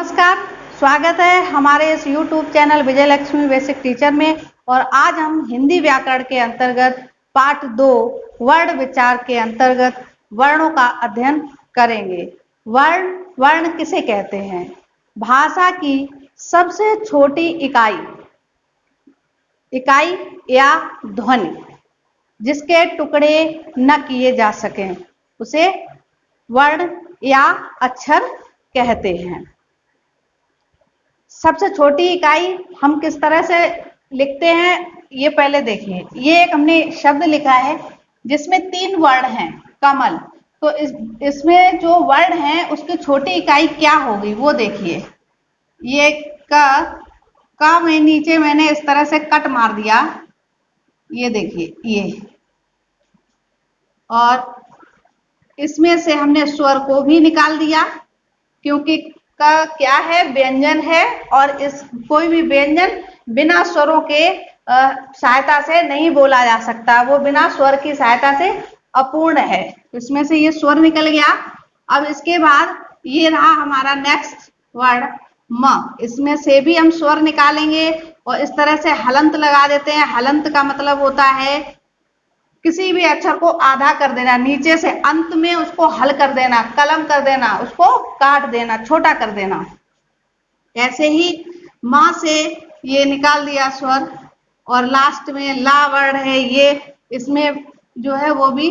नमस्कार, स्वागत है हमारे इस YouTube चैनल विजय लक्ष्मी बेसिक टीचर में। और आज हम हिंदी व्याकरण के अंतर्गत पाठ 2 वर्ण विचार के अंतर्गत वर्णों का अध्ययन करेंगे। वर्ण किसे कहते हैं? भाषा की सबसे छोटी इकाई या ध्वनि जिसके टुकड़े न किए जा सकें उसे वर्ण या अक्षर कहते हैं। सबसे छोटी इकाई हम किस तरह से लिखते हैं ये पहले देखिए। ये एक हमने शब्द लिखा है जिसमें 3 वर्ण हैं, कमल। तो इसमें जो वर्ण है उसकी छोटी इकाई क्या होगी वो देखिए। ये का में नीचे मैंने इस तरह से कट मार दिया, ये देखिए ये। और इसमें से हमने स्वर को भी निकाल दिया क्योंकि का क्या है, व्यंजन है। और इस कोई भी व्यंजन बिना स्वरों के सहायता से नहीं बोला जा सकता, वो बिना स्वर की सहायता से अपूर्ण है। इसमें से ये स्वर निकल गया। अब इसके बाद ये रहा हमारा नेक्स्ट वर्ड म। इसमें से भी हम स्वर निकालेंगे और इस तरह से हलंत लगा देते हैं। हलंत का मतलब होता है किसी भी अक्षर को आधा कर देना, नीचे से अंत में उसको हल कर देना, कलम कर देना, उसको काट देना, छोटा कर देना। ऐसे ही मां से ये निकाल दिया स्वर। और लास्ट में ला वर्ण है ये, इसमें जो है वो भी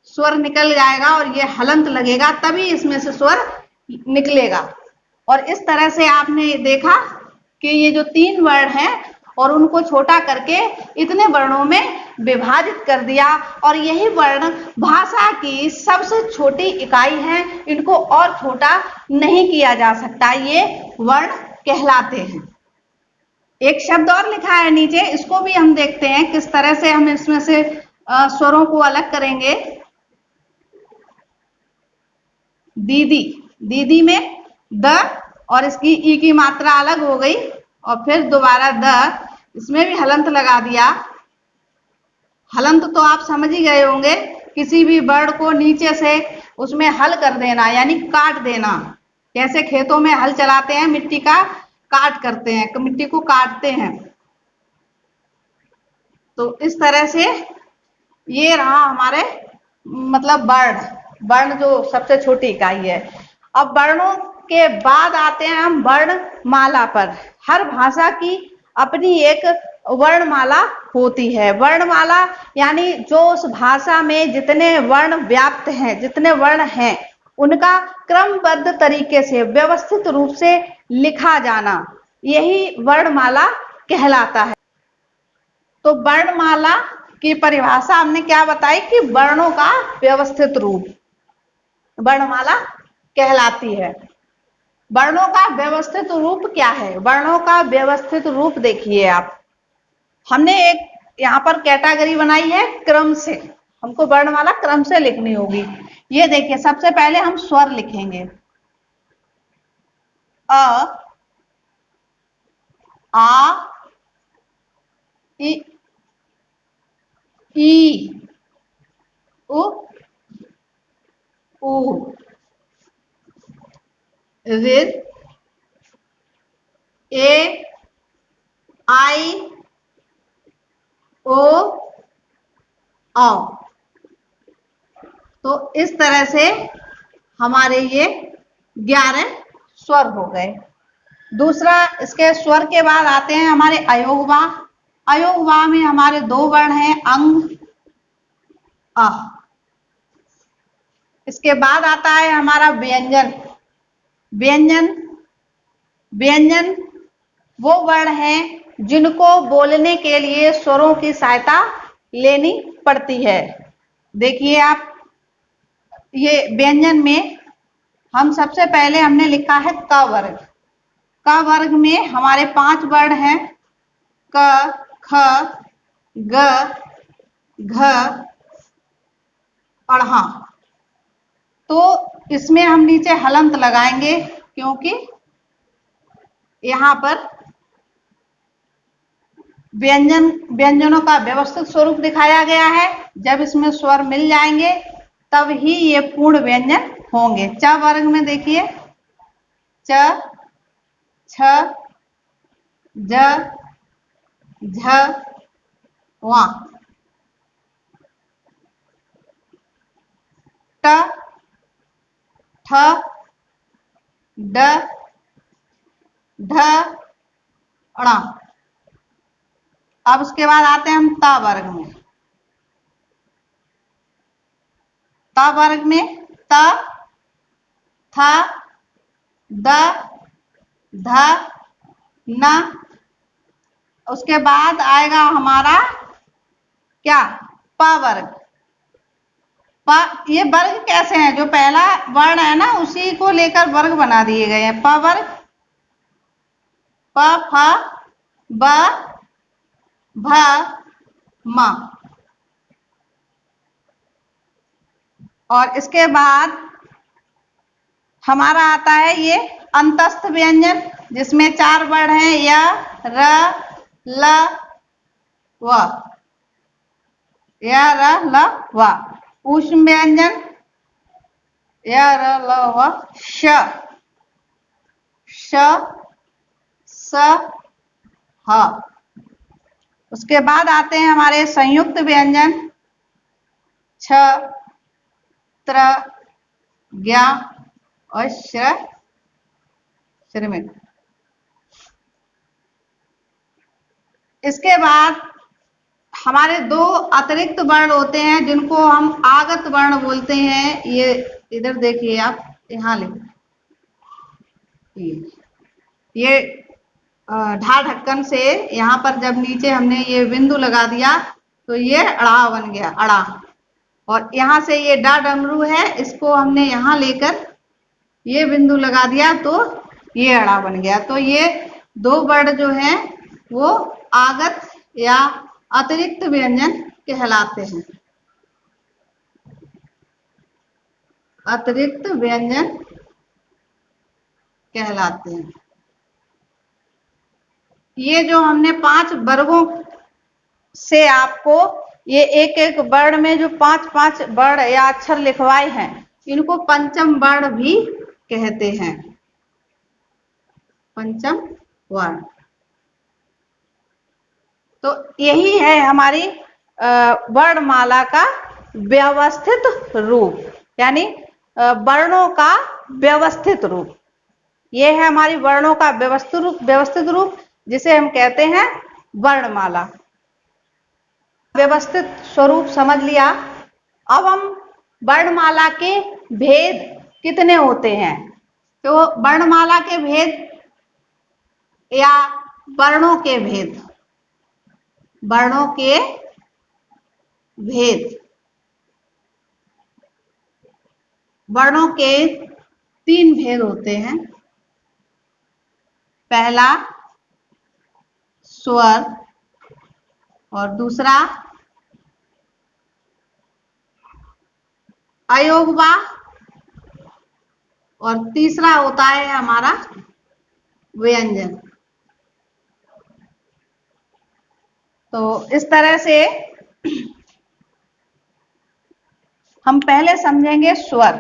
स्वर निकल जाएगा और ये हलंत लगेगा, तभी इसमें से स्वर निकलेगा। और इस तरह से आपने देखा कि ये जो 3 वर्ण हैं और उनको छोटा करके इतने वर्णों में विभाजित कर दिया। और यही वर्ण भाषा की सबसे छोटी इकाई है, इनको और छोटा नहीं किया जा सकता, ये वर्ण कहलाते हैं। एक शब्द और लिखा है नीचे, इसको भी हम देखते हैं किस तरह से हम इसमें से स्वरों को अलग करेंगे। दीदी, दीदी में द और इसकी ई की मात्रा अलग हो गई और फिर दोबारा द, इसमें भी हलंत लगा दिया। हलंत तो आप समझ ही गए होंगे, किसी भी वर्ड को नीचे से उसमें हल कर देना यानी काट देना। जैसे खेतों में हल चलाते हैं, मिट्टी का काट करते हैं, मिट्टी को काटते हैं। तो इस तरह से ये रहा हमारे मतलब वर्ण जो सबसे छोटी इकाई है। अब वर्णों के बाद आते हैं हम वर्णमाला पर। हर भाषा की अपनी एक वर्णमाला होती है। वर्णमाला यानी जो उस भाषा में जितने वर्ण व्याप्त हैं, जितने वर्ण हैं, उनका क्रमबद्ध तरीके से व्यवस्थित रूप से लिखा जाना, यही वर्णमाला कहलाता है। तो वर्णमाला की परिभाषा हमने क्या बताई कि वर्णों का व्यवस्थित रूप वर्णमाला कहलाती है। वर्णों का व्यवस्थित रूप क्या है? वर्णों का व्यवस्थित रूप देखिए आप, हमने एक यहाँ पर कैटेगरी बनाई है क्रम से। हमको वर्णमाला क्रम से लिखनी होगी। ये देखिए, सबसे पहले हम स्वर लिखेंगे। अ, आ, इ, उ, ऊ, ऋ, ए, आई, ओ, औ। तो इस तरह से हमारे ये 11 स्वर हो गए। दूसरा, इसके स्वर के बाद आते हैं हमारे अयोगवा। अयोगवा में हमारे 2 वर्ण हैं, अंग, अ। इसके बाद आता है हमारा व्यंजन। व्यंजन व्यंजन वो वर्ण हैं जिनको बोलने के लिए स्वरों की सहायता लेनी पड़ती है। देखिए आप, ये व्यंजन में हम सबसे पहले हमने लिखा है क वर्ग। क वर्ग में हमारे 5 वर्ण हैं, क, ख, ग, घ और हाँ। तो इसमें हम नीचे हलंत लगाएंगे क्योंकि यहाँ पर व्यंजनों का व्यवस्थित स्वरूप दिखाया गया है। जब इसमें स्वर मिल जाएंगे तब ही ये पूर्ण व्यंजन होंगे। च वर्ग में देखिए, च, छ, ज, झ, वा, ट, ठ, ड, ढ, ण। अब उसके बाद आते हैं हम त वर्ग में। त वर्ग में त, थ, द, ध, न। उसके बाद आएगा हमारा क्या, प वर्ग। ये वर्ग कैसे हैं, जो पहला वर्ण है ना उसी को लेकर वर्ग बना दिए गए हैं। प वर्ग, प, फ, ब, भ, म। और इसके बाद हमारा आता है ये अंतस्थ व्यंजन, जिसमें 4 वर्ण हैं, य, र, ल, व। य, र, ल, व। ऊष्म व्यंजन य, र, ल, व, श, श, स, ह। उसके बाद आते हैं हमारे संयुक्त व्यंजन छ, त्र, ज्ञ और श्र, श्रमिक। इसके बाद हमारे 2 अतिरिक्त वर्ण होते हैं जिनको हम आगत वर्ण बोलते हैं। ये इधर देखिए आप, यहां लिखो, ये ढा ढक्कन से यहाँ पर जब नीचे हमने ये बिंदु लगा दिया तो ये अड़ा बन गया, अड़ा। और यहाँ से ये डा डमरू है, इसको हमने यहाँ लेकर ये बिंदु लगा दिया तो ये अड़ा बन गया। तो ये 2 वर्ण जो हैं वो आगत या अतिरिक्त व्यंजन कहलाते हैं। अतिरिक्त व्यंजन कहलाते हैं। ये जो हमने 5 वर्गों से आपको ये एक एक वर्ण में जो 5-5 वर्ण या अक्षर लिखवाए हैं, इनको पंचम वर्ण भी कहते हैं। पंचम वर्ण। तो यही है हमारी वर्णमाला का व्यवस्थित रूप, यानी वर्णों का व्यवस्थित रूप। ये है हमारी वर्णों का व्यवस्थित रूप जिसे हम कहते हैं वर्णमाला। व्यवस्थित स्वरूप समझ लिया। अब हम वर्णमाला के भेद कितने होते हैं, तो वर्णमाला के भेद या वर्णों के भेद, वर्णों के भेद, वर्णों के 3 भेद होते हैं। पहला स्वर, और दूसरा अयोगवा, और तीसरा होता है हमारा व्यंजन। तो इस तरह से हम पहले समझेंगे स्वर।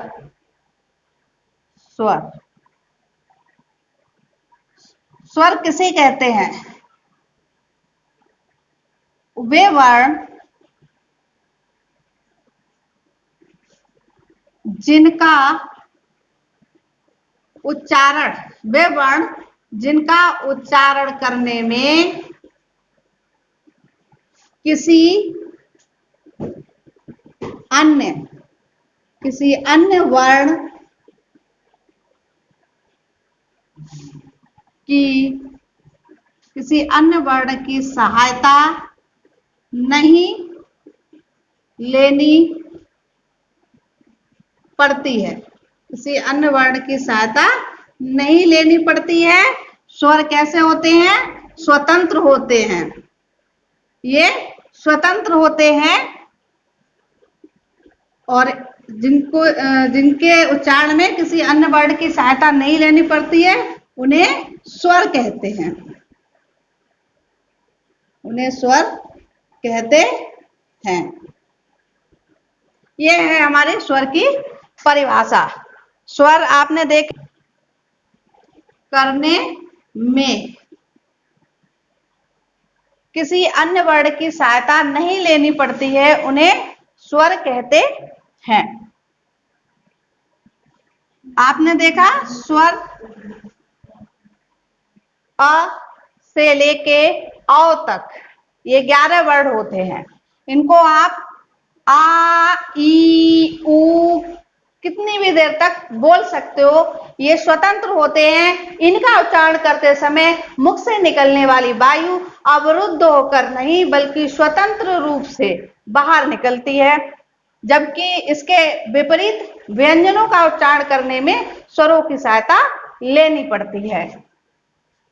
स्वर, स्वर किसे कहते हैं? वे वर्ण जिनका उच्चारण, वे वर्ण जिनका उच्चारण करने में किसी अन्य वर्ण की, किसी अन्य वर्ण की सहायता नहीं लेनी पड़ती है। किसी अन्य वर्ण की सहायता नहीं लेनी पड़ती है। स्वर कैसे होते हैं? स्वतंत्र होते हैं। ये स्वतंत्र होते हैं और जिनके उच्चारण में किसी अन्य वर्ण की सहायता नहीं लेनी पड़ती है, उन्हें स्वर कहते हैं। उन्हें स्वर कहते हैं। यह है हमारे स्वर की परिभाषा। स्वर आपने करने में किसी अन्य वर्ण की सहायता नहीं लेनी पड़ती है, उन्हें स्वर कहते हैं। आपने देखा स्वर अ से लेके औ तक ये 11 वर्ण होते हैं। इनको आप आ ई उ कितनी भी देर तक बोल सकते हो। ये स्वतंत्र होते हैं। इनका उच्चारण करते समय मुख से निकलने वाली वायु अवरुद्ध होकर नहीं बल्कि स्वतंत्र रूप से बाहर निकलती है, जबकि इसके विपरीत व्यंजनों का उच्चारण करने में स्वरों की सहायता लेनी पड़ती है।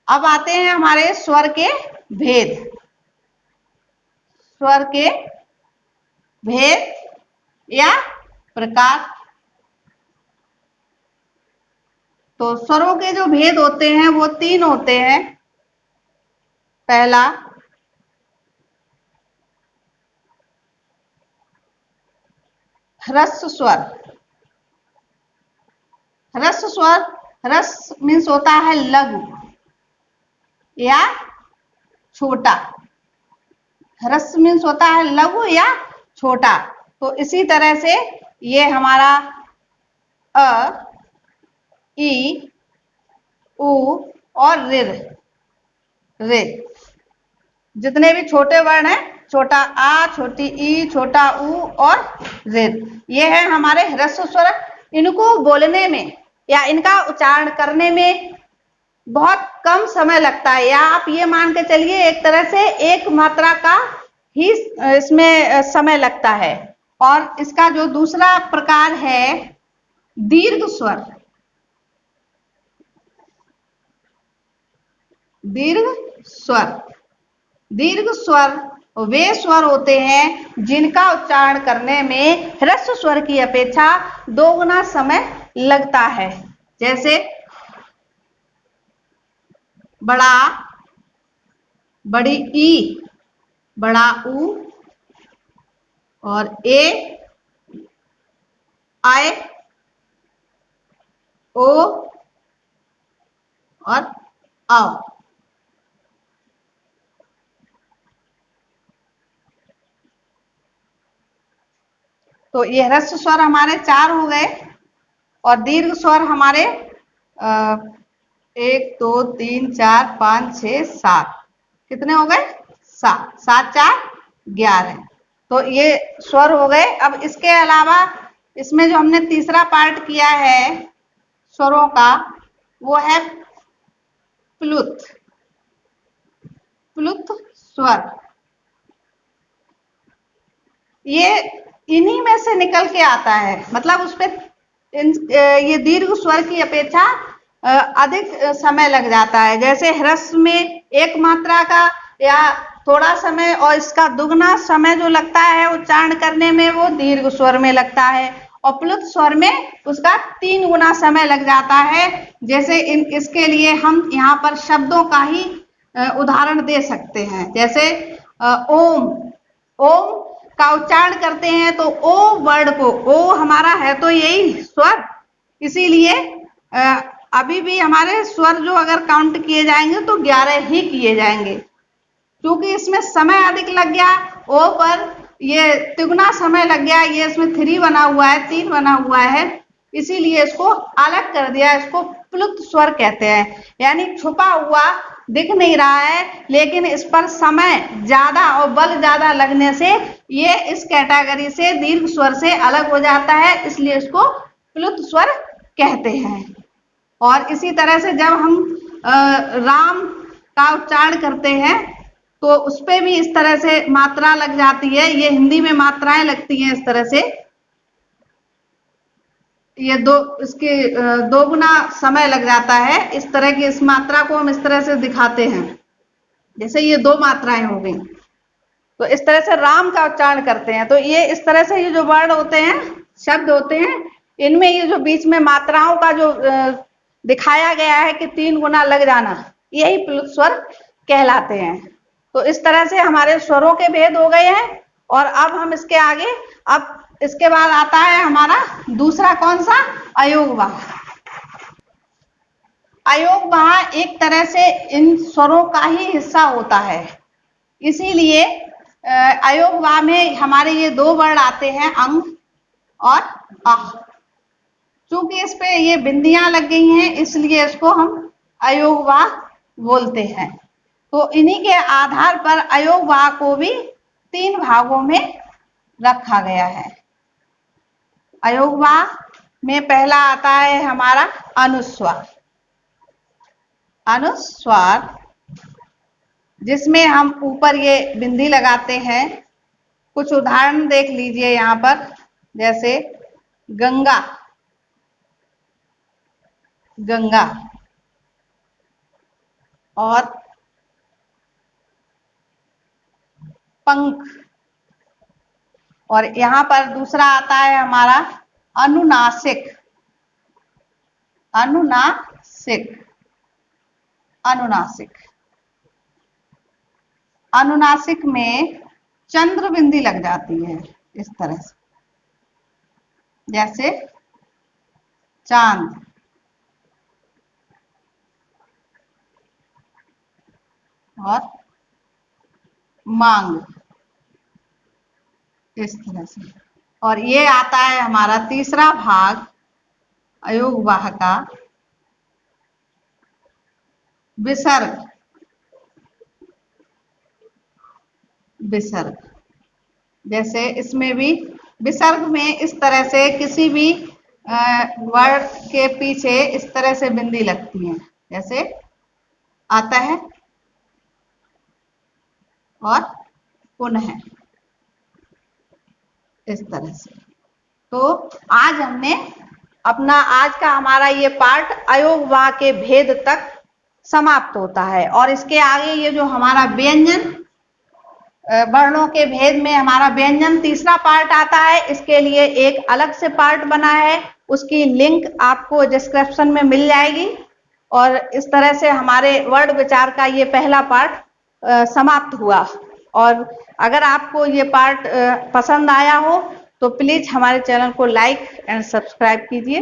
अब आते हैं हमारे स्वर के भेद। स्वर के भेद या प्रकार। तो स्वरों के जो भेद होते हैं वो 3 होते हैं। पहला ह्रस्व स्वर। ह्रस्व स्वर, ह्रस्व मीन्स होता है लघु या छोटा। ह्रस्व मीन्स होता है लघु या छोटा। तो इसी तरह से ये हमारा अ, ई, उ और रे जितने भी छोटे वर्ण हैं, छोटा आ, छोटी ई, छोटा उ और रे, ये है हमारे ह्रस्व स्वर। इनको बोलने में या इनका उच्चारण करने में बहुत कम समय लगता है, या आप ये मान के चलिए एक तरह से एक मात्रा का ही इसमें समय लगता है। और इसका जो दूसरा प्रकार है दीर्घ स्वर। दीर्घ स्वर, दीर्घ स्वर वे स्वर होते हैं जिनका उच्चारण करने में ह्रस्व स्वर की अपेक्षा 2 गुना समय लगता है। जैसे बड़ा, बड़ी ई, बड़ा ऊ और ए, आए, ओ और आओ। तो ये ह्रस्व स्वर हमारे 4 हो गए और दीर्घ स्वर हमारे 1 2 3 4 5 6 7 कितने हो गए? 7, 7 4 11। तो ये स्वर हो गए। अब इसके अलावा इसमें जो हमने तीसरा पार्ट किया है स्वरों का वो है प्लुत। प्लुत स्वर ये इन्हीं में से निकल के आता है, मतलब उस पे ये दीर्घ स्वर की अपेक्षा अधिक समय लग जाता है। जैसे ह्रस्व में एक मात्रा का या थोड़ा समय और इसका दुगना समय जो लगता है उच्चारण करने में वो दीर्घ स्वर में लगता है, और प्लुत स्वर में उसका 3 गुना समय लग जाता है। जैसे इसके लिए हम यहाँ पर शब्दों का ही उदाहरण दे सकते हैं। जैसे ओम, ओम का उच्चारण करते हैं तो ओ वर्ड को, ओ हमारा है तो यही स्वर, इसीलिए अभी भी हमारे स्वर जो अगर काउंट किए जाएंगे तो 11 ही किए जाएंगे। क्योंकि इसमें समय अधिक लग गया, ओ पर ये तिगुना समय लग गया, ये इसमें 3 बना हुआ है, 3 बना हुआ है, इसीलिए इसको अलग कर दिया। इसको प्लुत स्वर कहते हैं, यानी छुपा हुआ दिख नहीं रहा है लेकिन इस पर समय ज्यादा और बल ज्यादा लगने से ये इस कैटेगरी से दीर्घ स्वर से अलग हो जाता है, इसलिए इसको प्लुत स्वर कहते हैं। और इसी तरह से जब हम राम का उच्चारण करते हैं तो उस पे भी इस तरह से मात्रा लग जाती है। ये हिंदी में मात्राएं लगती हैं इस तरह से, ये इसके 2 गुना समय लग जाता है। इस तरह की इस मात्रा को हम इस तरह से दिखाते हैं, जैसे ये 2 मात्राएं हो गई। तो इस तरह से राम का उच्चारण करते हैं। तो ये इस तरह से ये जो वर्ण होते हैं, शब्द होते हैं, इनमें ये जो बीच में मात्राओं का जो दिखाया गया है कि 3 गुना लग जाना, यही प्लुत स्वर कहलाते हैं। तो इस तरह से हमारे स्वरों के भेद हो गए हैं। और अब हम इसके आगे, अब इसके बाद आता है हमारा दूसरा कौन सा? अयोगवा। अयोगवाह एक तरह से इन स्वरों का ही हिस्सा होता है, इसीलिए अयोगवाह में हमारे ये दो वर्ण आते हैं, अंग और अह। चूंकि इस पे ये बिंदियां लग गई हैं, इसलिए इसको हम अयोगवाह बोलते हैं। तो इन्हीं के आधार पर अयोगवाह को भी 3 भागों में रखा गया है। अयोगवाह में पहला आता है हमारा अनुस्वार। अनुस्वार जिसमें हम ऊपर ये बिंदी लगाते हैं। कुछ उदाहरण देख लीजिए यहाँ पर, जैसे गंगा, गंगा, और पंख, और यहाँ पर दूसरा आता है हमारा अनुनासिक। अनुनासिक, अनुनासिक, अनुनासिक में चंद्र बिंदी लग जाती है इस तरह से, जैसे चांद, और मांग, इस तरह से। और ये आता है हमारा तीसरा भाग अयोगवाह का, विसर्ग। विसर्ग, जैसे इसमें भी विसर्ग में इस तरह से किसी भी वर्ड के पीछे इस तरह से बिंदी लगती है, जैसे आता है और पुनः, इस तरह से। तो आज हमने अपना आज का हमारा ये पार्ट अयोगवाह के भेद तक समाप्त होता है, और इसके आगे ये जो हमारा व्यंजन वर्णों के भेद में हमारा व्यंजन तीसरा पार्ट आता है। इसके लिए एक अलग से पार्ट बना है, उसकी लिंक आपको डिस्क्रिप्शन में मिल जाएगी। और इस तरह से हमारे वर्ड विचार का ये पहला पार्ट समाप्त हुआ। और अगर आपको ये पार्ट पसंद आया हो तो प्लीज हमारे चैनल को लाइक एंड सब्सक्राइब कीजिए।